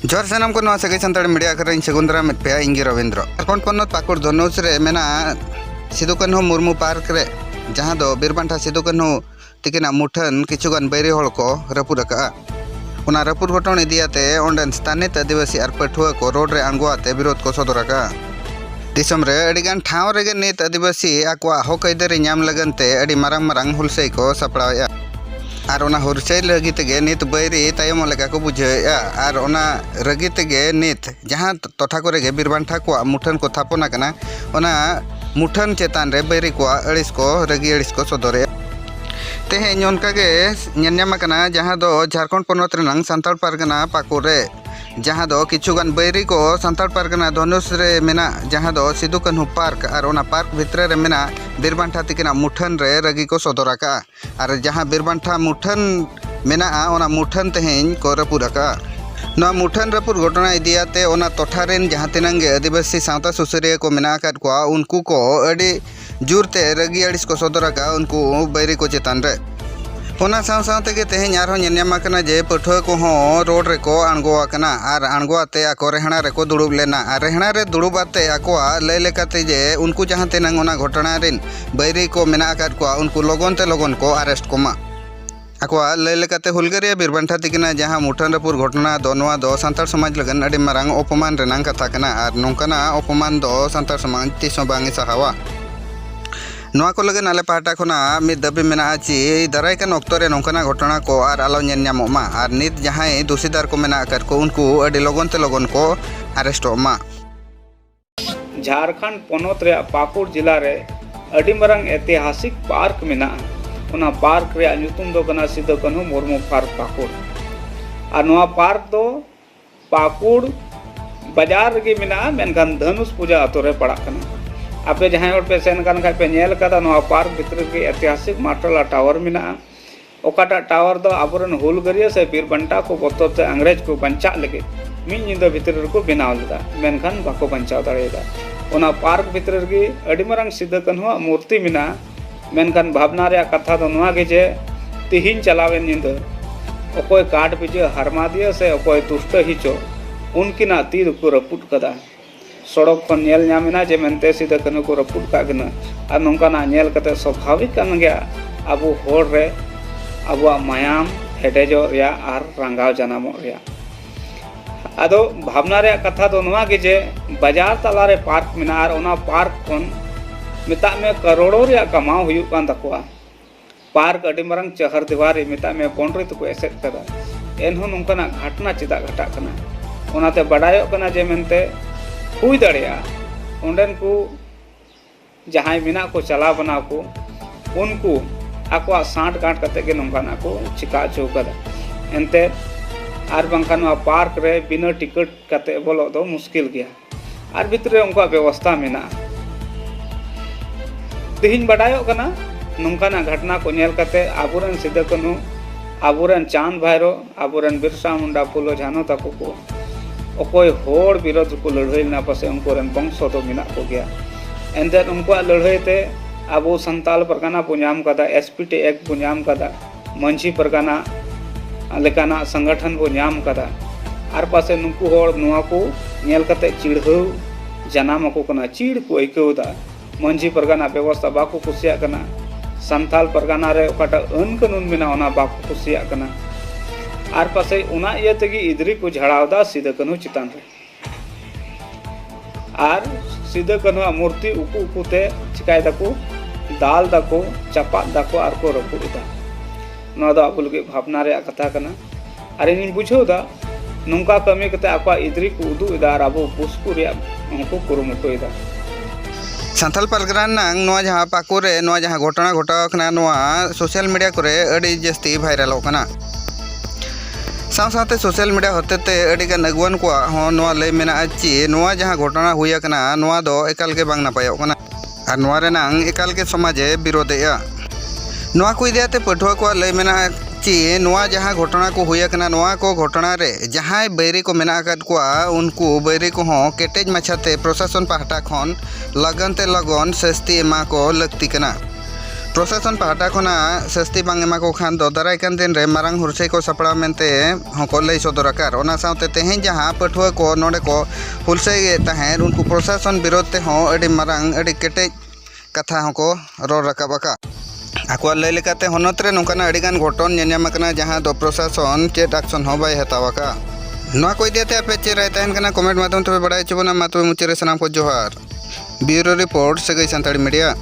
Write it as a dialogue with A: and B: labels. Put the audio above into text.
A: जोर सानाम को सगे सानताड़ मीडिया खर सगुंदरा पे इंगे रविंद्र झारखंड पन्नत पाकुड़ धनुष रे मेना सिदु कान्हू मुर्मू पार्क रे जहां दो बीरबांठा सिदु कान्हू तिकिना मुठन किछुगान बैरी हड़ को रपुद उना रपुद घटन इदियाते ओंडेन स्थानित आदिवासी और पठुआ को रोड रे आंगुआते विरोध को सदर दिसम रे अडिगान ठाव रेगे नित आदिवासी आकवा हक आइदारी नाम लगनते अडी मारांग मारांग हुलसई को सपड़ाया और ओना हुरसई लगी तेगे नित बैरी तायम लेका को बुझाया और ओना रगी तेगे नित जहां टोठा को रेगे बीरबांठा को मुठन को थापना कना ओना मुठन चेतान रे बैरी को अड़िस को रगी अड़िस को सदरे तेहें उनकागे नेनामा जहां दो झारखंड पनत रेनांग सान्ताड़ पारगना पाकुड़ रे जहां दो किछुगान बैरी को सान्ताड़ पारगना धनुष रे मेना जहां दो सिदु कान्हू पार्क और ओना पार्क भितर रे मेना बीरबांठा तिकिना मुठन रे रगी को सदराका और जहां बीरबांठा मुठन मेना ओना मुठन तेहें को रपुदाका ना मुठन रपुद घटना इदियाते ओना टोठारेन जहां तिनांगे आदिवासी सावता सुसरिया को मेना आकाद को उनको को अड़ी जुरते रगी अड़िस को सदराका उनको बैरी को चेतान रे ओना साव सावते के तेहें आरहों नेनामा जे पठुआ को रोड रे को आंगोआकना और आंगोआते आको रेहना रे को दुड़ुब लेना और रेहना रे दुड़ुबाते आकोआ लय लेकाते जे उनको जहां तेनांग ओना घटना रेन बैरी को मेना आकाद को उनको लगन को अरेस्ट कोमा आकोआ लय लेकाते हुलगरिया बीरबांठा तिकिना जहां मुठन रपुर घटना दो नोआ दो सान्ताड़ समाज लगन अडी मारांग अपमान रेनांग कथा कना और नोंकाना अपमान दो सान्ताड़ समाज तिसों बांगी सहावा नोआ को लगन आले पाहटा खुना मिद दाबी मेना ची दारायकान ऑक्तो रे नोंकाना घटना को और आलो नेल ᱧᱟᱢᱚᱜ और नित जहां दोषीदार को मेना आकाद को उनको अडी लगन को अरेस्टो मा
B: झारखंड पनत रे पाकुड़ जिला रे अडी मारांग ऐतिहासिक पार्क मेना उना पार्क रे ᱧᱩᱛᱩᱢ दो कना सिदु कान्हू मुर्मू पार्क पाकुड़ और नोआ पार्क दो पाकुड़ बाजार गे मेना मेनखान धनुष पूजा अतो रे पड़ा कना आपे जहां और पे सेन कान खाय पे नेल कदा नोआ पार्क भितर के ऐतिहासिक माटला टावर मेना ओकाटा टावर दो आबरन हुलगरिया से बीरबांठा को बतौर से अंग्रेज को बंचा लगे मिन निंदा भितर को बनाव लेदा मेनखान बाको बंचाव दाड़ेदा ओना पार्क भितर के अडी मारांग सिदु कान्हू मूर्ति मेना मेनखान भावना रे कथा दो नोआ गे जे तिहिन चलावे निंदा ओकोय काट बिजे हरमा दिया से ओकोय दुष्ट हिचो उनकिना तीर को रपुट कदा सड़क को नेल ᱧᱟᱢᱮᱱᱟ जे मेनते सिदु कान्हू को रपुट कागना और नोंकाना नेल कते स्वाभाविक कान गया आबो होड़ रे आबो मायाम हेडेजो रिया आर रंगाव जनामो रिया आदो भावना रे कथा दो नोआ गे जे बाजार तला रे पार्क मेना और ओना पार्क कोन मिता में करोड़ों रिया कमाव हुयु कान तकोआ पार्क अडी मारांग चहर दीवारी मिता में बाउंड्री तो को एसेट कदा एनहो नोंकाना घटना चिदा घटा कना ओनाते बडायो कना जे मेनते हुई दाड़िया ओंडेन को जहां मेना को चला बना को उनको आको साठ गांठ कते के नोंकाना को चिका चौकदा एनते आर बांखान पार्क रे बिना टिकट कते बोलो दो मुश्किल गया और भितरे उनका व्यवस्था मेना तिहिन बडायो कना नोंकाना घटना को नेल कते आबुरन सिदु कान्हू आबुरन चांद भैरो आबुरन बिरसा मुंडा फुलो झानो तको को ओकोय होड़ विरोध को लड़ाई ना पासे उनको वंशो तो मेना को गया एंते उनको लड़ाई ते अब सान्ताल परगना को नाम कदा एसपीटी एक्ट को नाम कदा मंझी परगना लेकाना संगठन को नाम कदा आर पासे नुकु होड़ नुआ को नेल कते चिड़हौ जनाम को कना चिड़ को आइकौदा मंझी परगना व्यवस्था बाको कुसिया कना सान्ताल परगना रे ओकाटा अन कानून मेना ओना बाको कुसिया कना आर पासे उना इया तेगी इदरी को झड़ावदा सिदु कान्हू चितान रे आर सिदु कान्हू मूर्ति उकु उकुते चिकाय दाको दाल दाको चपा दाको आर को रपुदा नोआ दो आबो लगे भावना रे कथा कना आर इन बुझौदा नोंका कमी कते आको इदरी को उदु इदा आर आबो पुस्कु रे उनको कुरुमुटोइदा
A: सान्ताल पारगना नांग नोआ जहां पाकुड़ रे नोआ जहां घटना घटाव कना नोआ सोशल मीडिया करे अडी जस्ती वायरल कना साव साथे सोशल मीडिया होते अडिगान अगुवान को नोआ लय मेना ची नोआ जहां घटना हुई कना नोआ दो एकाल के बांग नापायो कना और नोआ रेनांग एकाल के समाजे विरोधेया नोआ को इदियाते पठुआ को लय मेना ची नोआ जहां घटना को हुई कना नोआ को घटना रे जहां बैरी को मेना आकाद को उनको बैरी को केटेज माछाते प्रशासन पाहटा खन लगन ते लगन सस्ती एमा को लगती कना प्रशासन पाहटा खना सस्ती बांग एमा को खान दो दारायकान दिन रे मारांग हुरसै को सपड़ा मेनते हको लई सदराकार ओना साउते तेहें जहां पठुआ को नोडे को हुलसै ताहें उनको प्रशासन विरोध ते हों अडी मारांग अडी केटे कथा हको रोड रकाबका आको लई लेकाते होनत रे नोकाना अडीगान घटन नेन्यामकना जहां दो प्रशासन चेट एक्शन हो बाय हतावका नोआ को इदियाते आपे चेराय तहन कना कमेंट माध्यम तबे बडाय चबना मातबे मुचरे सनाम को जोहार ब्यूरो रिपोर्ट सगै संताड़ी मीडिया।